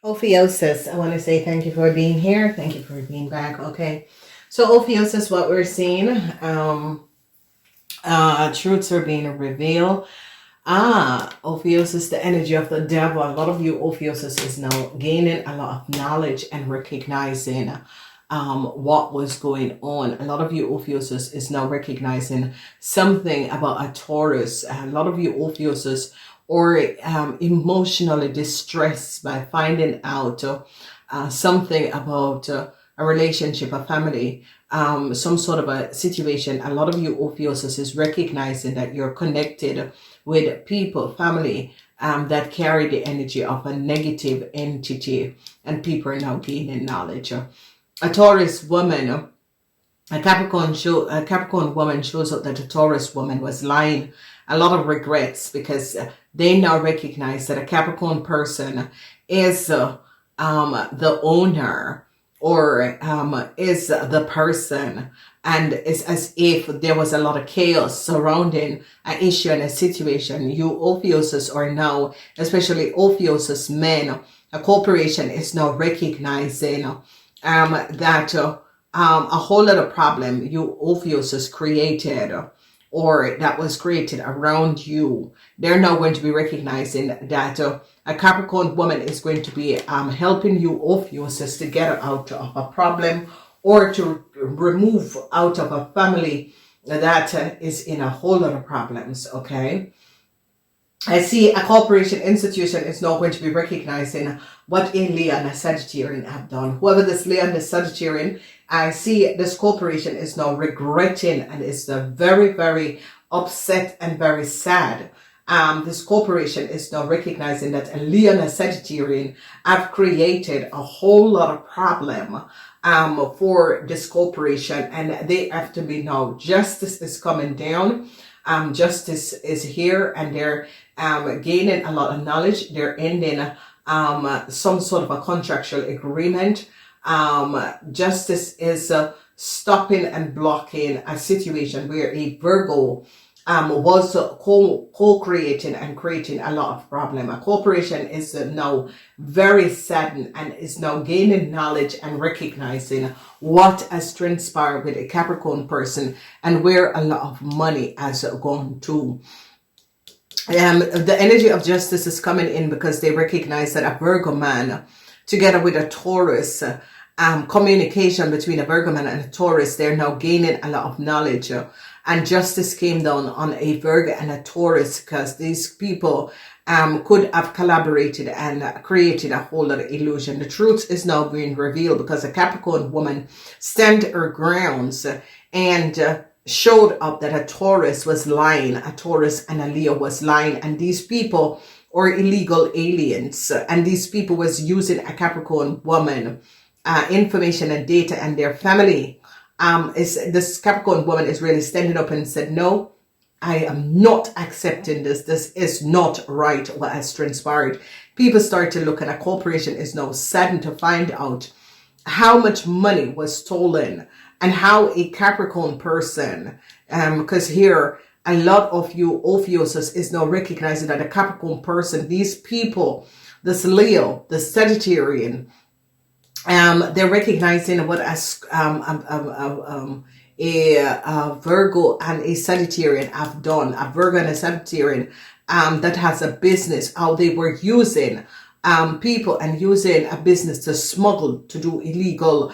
Ophiuchus, I want to say thank you for being here. Thank you for being back. Okay. So Ophiuchus, what we're seeing, truths are being revealed. Ophiuchus, the energy of the devil. A lot of you Ophiuchus is now gaining a lot of knowledge and recognizing what was going on. A lot of you Ophiuchus is now recognizing something about a Taurus. A lot of you Ophiuchus or emotionally distressed by finding out something about a relationship, a family, some sort of a situation. A lot of you Ophiuchus is recognizing that you're connected with people, family, that carry the energy of a negative entity, and people are now gaining knowledge. A Taurus woman, a Capricorn woman shows up that a Taurus woman was lying. A lot of regrets because they now recognize that a Capricorn person is the owner or is the person, and it's as if there was a lot of chaos surrounding an issue and a situation. You Ophiuchus are now, especially Ophiuchus men, a corporation is now recognizing that a whole lot of problem you Ophiuchus created or that was created around you, they're now going to be recognizing that a Capricorn woman is going to be helping you Ophiuchus to get out of a problem or to remove out of a family that is in a whole lot of problems, okay? I see a corporation institution is now going to be recognizing what a Leo and a Sagittarian have done. Whoever this Leo and the Sagittarian, I see this corporation is now regretting and is very, very upset and very sad. This corporation is now recognizing that a Leo and a Sagittarian have created a whole lot of problem for this corporation, and they have to be now. Justice is coming down. Justice is here, and they're gaining a lot of knowledge. They're ending some sort of a contractual agreement. Justice is stopping and blocking a situation where a Virgo was co-creating and creating a lot of problem. A corporation is now very saddened and is now gaining knowledge and recognizing what has transpired with a Capricorn person and where a lot of money has gone to. The energy of justice is coming in because they recognize that a Virgo man together with a Taurus, communication between a Virgo man and a Taurus, they're now gaining a lot of knowledge. And justice came down on a Virgo and a Taurus because these people could have collaborated and created a whole lot of illusion. The truth is now being revealed because a Capricorn woman stand her grounds and showed up that a Taurus was lying, a Taurus and a Leo was lying, and these people are illegal aliens, and these people was using a Capricorn woman information and data and their family. This Capricorn woman is really standing up and said, no, I am not accepting this. This is not right, what has transpired. People start to look, and a corporation is now saddened to find out how much money was stolen and how a Capricorn person, because here a lot of you Ophiuchus is now recognizing that a Capricorn person, these people, this Leo, the Sagittarian, they're recognizing what as a Virgo and a Sagittarian have done. A Virgo and a Sagittarian that has a business, how they were using people and using a business to smuggle, to do illegal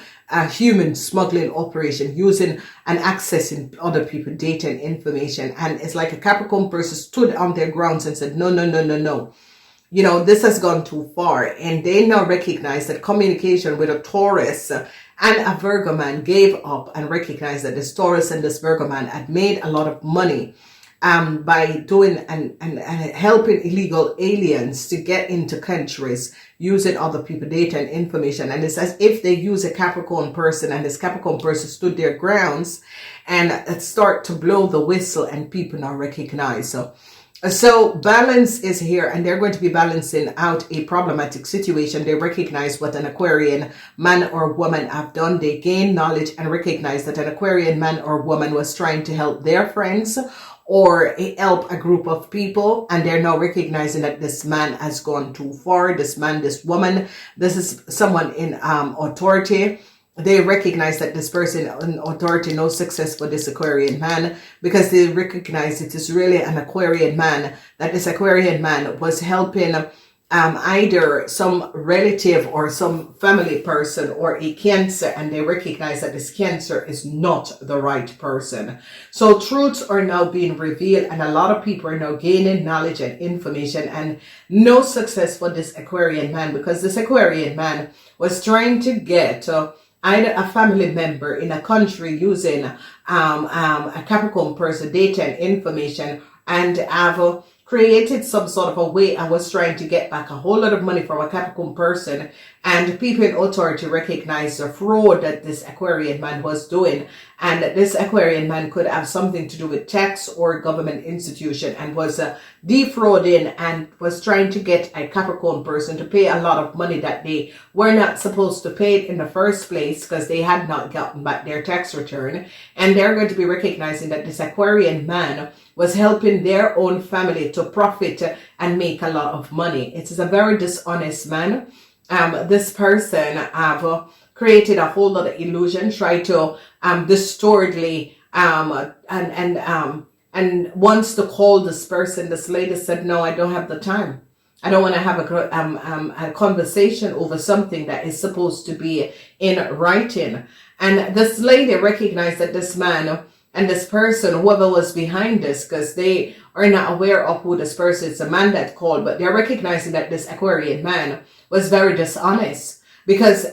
human smuggling operation, using and accessing other people's data and information. And it's like a Capricorn person stood on their grounds and said, no, no, no, no, no. You know, this has gone too far. And they now recognize that communication with a Taurus and a Virgo man gave up and recognized that this Taurus and this Virgo man had made a lot of money by doing and helping illegal aliens to get into countries using other people's data and information. And it's as if they use a Capricorn person, and this Capricorn person stood their grounds and start to blow the whistle, and people now recognize. So balance is here, and they're going to be balancing out a problematic situation. They recognize what an Aquarian man or woman have done. They gain knowledge and recognize that an Aquarian man or woman was trying to help their friends or help a group of people, and they're now recognizing that this man has gone too far. This man, this woman, this is someone in authority. They recognize that this person in authority, no success for this Aquarian man, because they recognize it is really an Aquarian man, that this Aquarian man was helping either some relative or some family person or a Cancer, and they recognize that this Cancer is not the right person. So truths are now being revealed, and a lot of people are now gaining knowledge and information, and no success for this Aquarian man, because this Aquarian man was trying to get either a family member in a country using a Capricorn person data and information, and have created some sort of a way and was trying to get back a whole lot of money from a Capricorn person, and people in authority recognize the fraud that this Aquarian man was doing, and that this Aquarian man could have something to do with tax or government institution, and was defrauding and was trying to get a Capricorn person to pay a lot of money that they were not supposed to pay in the first place, because they had not gotten back their tax return. And they're going to be recognizing that this Aquarian man was helping their own family to profit and make a lot of money. It is a very dishonest man. This person have created a whole lot of illusion, try to distortedly and wants to call this person. This lady said, no, I don't have the time. I don't want to have a conversation over something that is supposed to be in writing. And this lady recognized that this man and this person, whoever was behind this, because they are not aware of who this person is, a man that called, but they're recognizing that this Aquarian man was very dishonest, because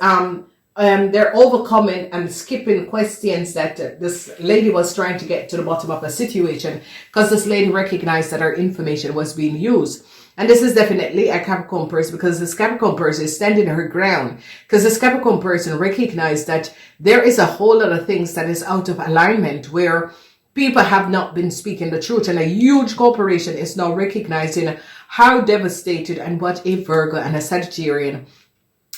they're overcoming and skipping questions that this lady was trying to get to the bottom of a situation, because this lady recognized that her information was being used. And this is definitely a Capricorn person, because this Capricorn person is standing her ground, because this Capricorn person recognized that there is a whole lot of things that is out of alignment, where people have not been speaking the truth, and a huge corporation is now recognizing how devastated and what a Virgo and a Sagittarian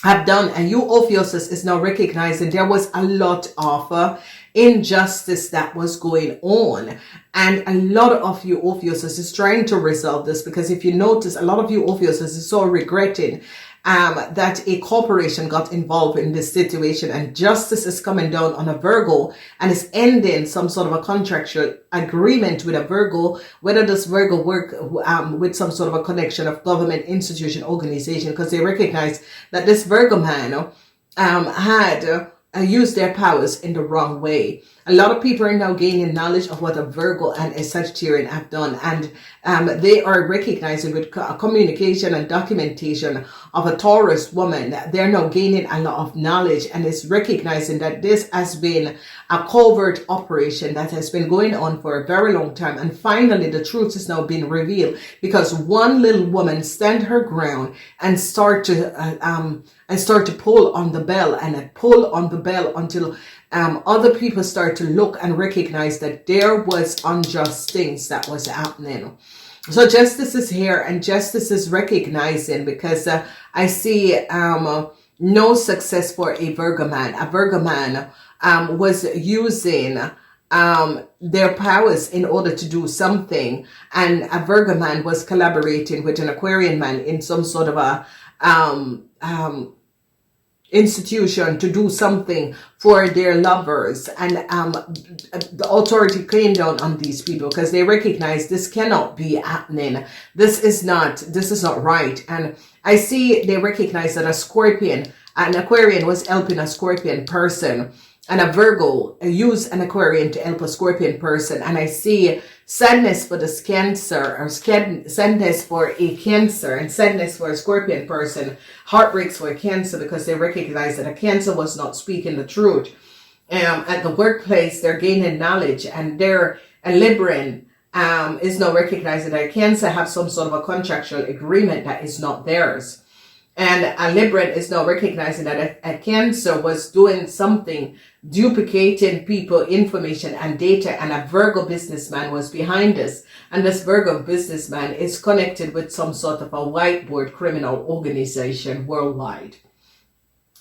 have done. And you, Ophiuchus, is now recognizing there was a lot of injustice that was going on, and a lot of you, Ophiuchus, is trying to resolve this, because if you notice, a lot of you, Ophiuchus, is so regretting that a corporation got involved in this situation, and justice is coming down on a Virgo and is ending some sort of a contractual agreement with a Virgo, whether this Virgo work with some sort of a connection of government, institution, organization, because they recognize that this Virgo man had used their powers in the wrong way. A lot of people are now gaining knowledge of what a Virgo and a Sagittarian have done, and they are recognizing with communication and documentation of a Taurus woman. They're now gaining a lot of knowledge, and is recognizing that this has been a covert operation that has been going on for a very long time, and finally the truth is now being revealed, because one little woman stand her ground and start to pull on the bell and pull on the bell until other people start to look and recognize that there was unjust things that was happening. So justice is here, and justice is recognizing, because I see no success for a Virgo man. A Virgo man was using their powers in order to do something, and a Virgo man was collaborating with an Aquarian man in some sort of a institution to do something for their lovers, and the authority came down on these people, because they recognize this cannot be happening. This is not right. And I see they recognize that an Aquarian was helping a Scorpion person, and a Virgo used an Aquarian to help a Scorpion person. And I see sadness for this Cancer, or sadness for a Cancer, and sadness for a Scorpion person, heartbreaks for a Cancer, because they recognize that a Cancer was not speaking the truth. At the workplace, they're gaining knowledge, and a Libran is now recognizing that a Cancer have some sort of a contractual agreement that is not theirs. And a Libran is now recognizing that a Cancer was doing something, duplicating people, information, and data, and a Virgo businessman was behind this. And this Virgo businessman is connected with some sort of a whiteboard criminal organization worldwide.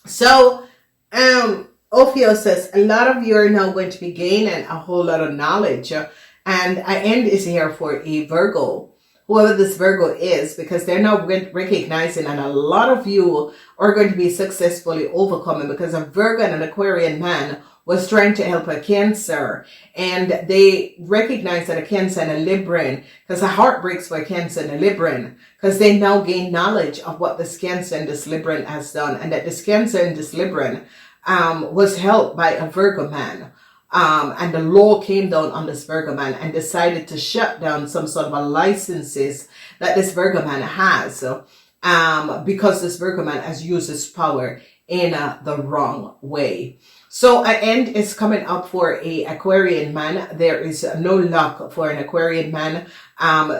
So, Ophiuchus, a lot of you are now going to be gaining a whole lot of knowledge. And an end is here for a Virgo. Whoever this Virgo is, because they're now recognizing, and a lot of you are going to be successfully overcoming, because a Virgo and an Aquarian man was trying to help a Cancer, and they recognize that a Cancer and a Libran, because the heart breaks for a Cancer and a Libran, because they now gain knowledge of what this Cancer and this Libran has done, and that this Cancer and this Libran was helped by a Virgo man. And the law came down on this Virgo man and decided to shut down some sort of a licenses that this Virgo man has, because this Virgo man has used his power in the wrong way. So an end is coming up for a Aquarian man. There is no luck for an Aquarian man.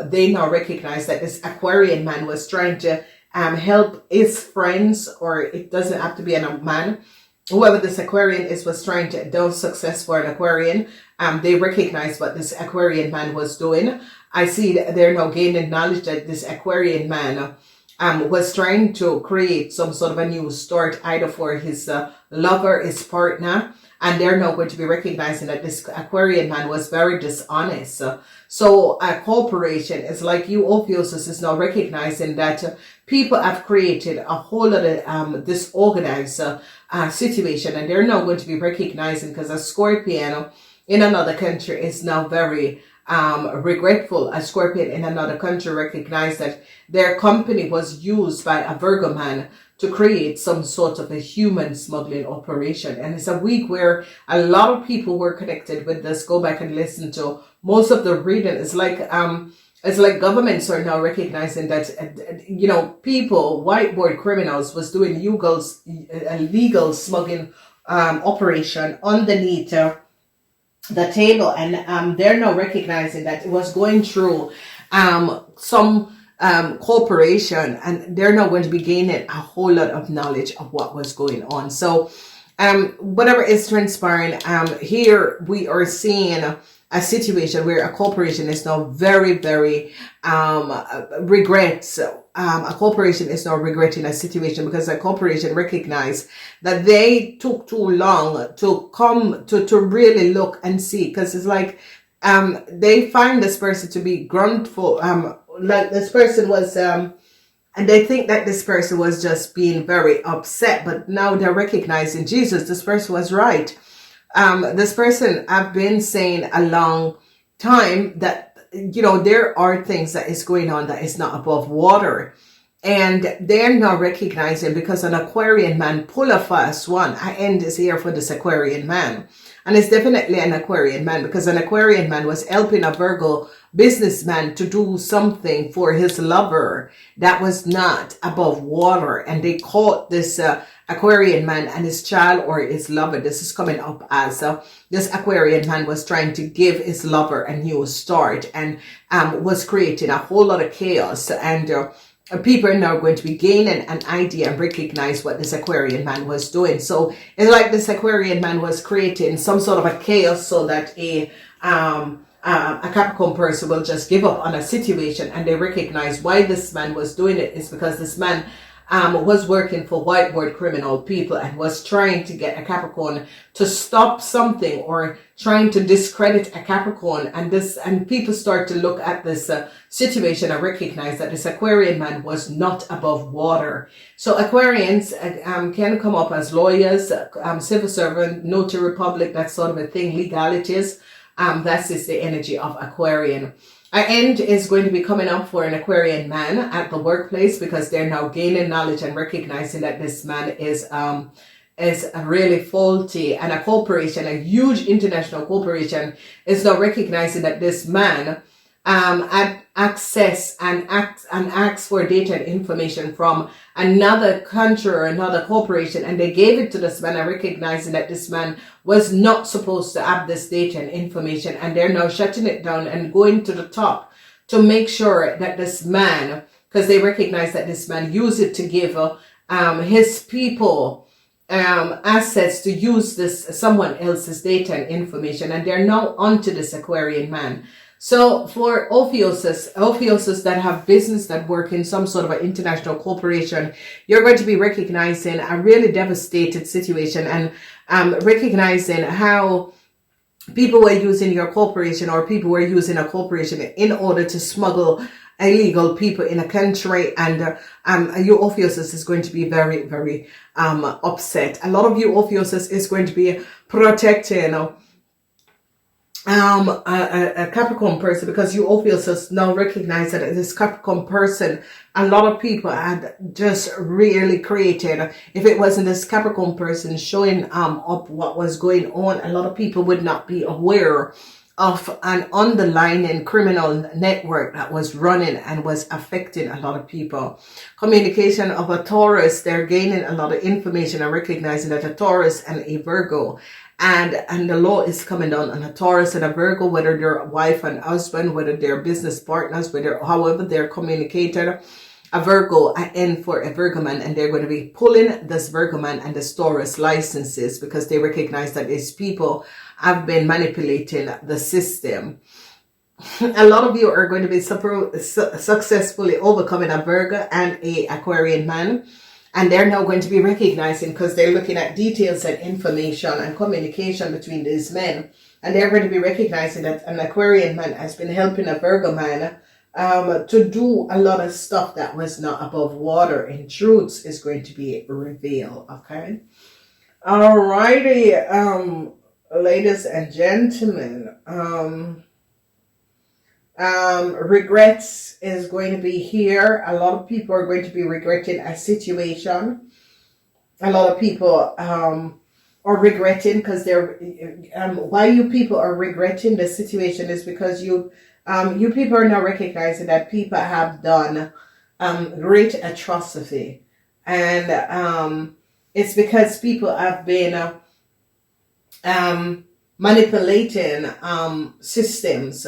They now recognize that this Aquarian man was trying to help his friends, or it doesn't have to be a man. Whoever this Aquarian is was trying to do success for an Aquarian. They recognize what this Aquarian man was doing. I see that they're now gaining knowledge that this Aquarian man was trying to create some sort of a new start, either for his lover, his partner, and they're now going to be recognizing that this Aquarian man was very dishonest. So a corporation is like you, Ophiuchus, is now recognizing that people have created a whole lot of disorganized situation, and they're now going to be recognizing, because a Scorpion in another country is now very regretful. A Scorpion in another country recognized that their company was used by a Virgo man to create some sort of a human smuggling operation. And it's a week where a lot of people were connected with this. Go back and listen to most of the reading. It's like governments are now recognizing that, you know, people, whiteboard criminals, was doing illegal smuggling operation underneath the table, and they're now recognizing that it was going through some corporation, and they're now going to be gaining a whole lot of knowledge of what was going on. So whatever is transpiring, here we are seeing a situation where a corporation is now very, very regrets. A corporation is now regretting a situation because a corporation recognized that they took too long to come to really look and see, because it's like they find this person to be gruntful, like this person was and they think that this person was just being very upset, but now they're recognizing, Jesus, this person was right. This person, I've been saying a long time that, you know, there are things that is going on that is not above water. And they're not recognizing, because an Aquarian man pull a fast one. I end this here for this Aquarian man. And it's definitely an Aquarian man, because an Aquarian man was helping a Virgo businessman to do something for his lover that was not above water. And they caught this Aquarian man and his child or his lover. This is coming up as this Aquarian man was trying to give his lover a new start, and was creating a whole lot of chaos. And people are now going to be gaining an idea and recognize what this Aquarian man was doing. So it's like this Aquarian man was creating some sort of a chaos so that a Capricorn person will just give up on a situation, and they recognize why this man was doing it is because this man was working for whiteboard criminal people and was trying to get a Capricorn to stop something, or trying to discredit a Capricorn. And people start to look at this situation and recognize that this Aquarian man was not above water. So Aquarians can come up as lawyers, civil servant, notary public, that sort of a thing, legalities. That is the energy of Aquarian. An end is going to be coming up for an Aquarian man at the workplace, because they're now gaining knowledge and recognizing that this man is really faulty. And a corporation, a huge international corporation, is now recognizing that this man had access and asks for data and information from another country or another corporation, and they gave it to this man, and recognizing that this man was not supposed to have this data and information, and they're now shutting it down and going to the top to make sure that this man, because they recognize that this man used it to give his people assets to use this someone else's data and information, and they're now onto this Aquarian man. So for Ophiuchus that have business that work in some sort of an international corporation, you're going to be recognizing a really devastated situation, and recognizing how people were using your corporation, or people were using a corporation in order to smuggle illegal people in a country, and you Ophiuchus is going to be very, very upset. A lot of you Ophiuchus is going to be protecting a Capricorn person, because you Ophiuchus now recognize that this Capricorn person, a lot of people had just really created, if it wasn't this Capricorn person showing up what was going on, a lot of people would not be aware of an underlying criminal network that was running and was affecting a lot of people. Communication of a Taurus, they're gaining a lot of information and recognizing that a Taurus and a Virgo, and the law is coming down on a Taurus and a Virgo, whether they're wife and husband, whether they're business partners, whether however they're communicated. A Virgo, an N for a Virgo man, and they're going to be pulling this Virgo man and this Taurus licenses, because they recognize that these people have been manipulating the system. A lot of you are going to be successfully overcoming a Virgo and a Aquarian man. And they're now going to be recognizing, because they're looking at details and information and communication between these men. And they're going to be recognizing that an Aquarian man has been helping a Virgo man to do a lot of stuff that was not above water. And truths is going to be revealed. Okay. Alrighty, ladies and gentlemen, regrets is going to be here. A lot of people are going to be regretting a situation. A lot of people are regretting, because they're why you people are regretting the situation is because you people are now recognizing that people have done great atrocity, and it's because people have been manipulating systems.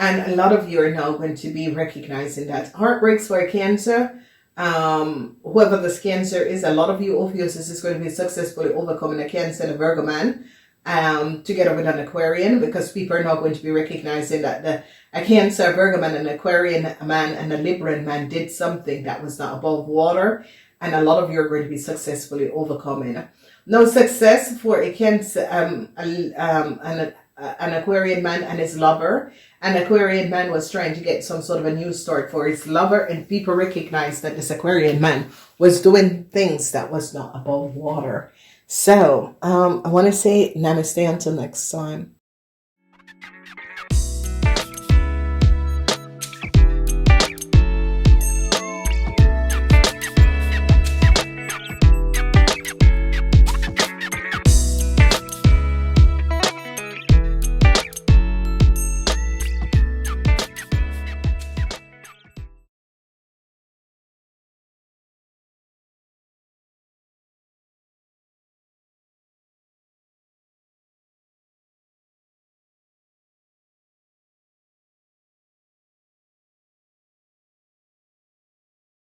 And a lot of you are now going to be recognizing that. Heartbreaks for Cancer. Whoever this Cancer is, a lot of you Ophiuchus is going to be successfully overcoming a Cancer and a Virgo man together with an Aquarian, because people are now going to be recognizing that a Cancer, a Virgo man, an Aquarian man, and a Libran man did something that was not above water. And a lot of you are going to be successfully overcoming. No success for a Cancer, an Aquarian man and his lover. An Aquarian man was trying to get some sort of a new start for his lover, and people recognized that this Aquarian man was doing things that was not above water. So I want to say namaste until next time.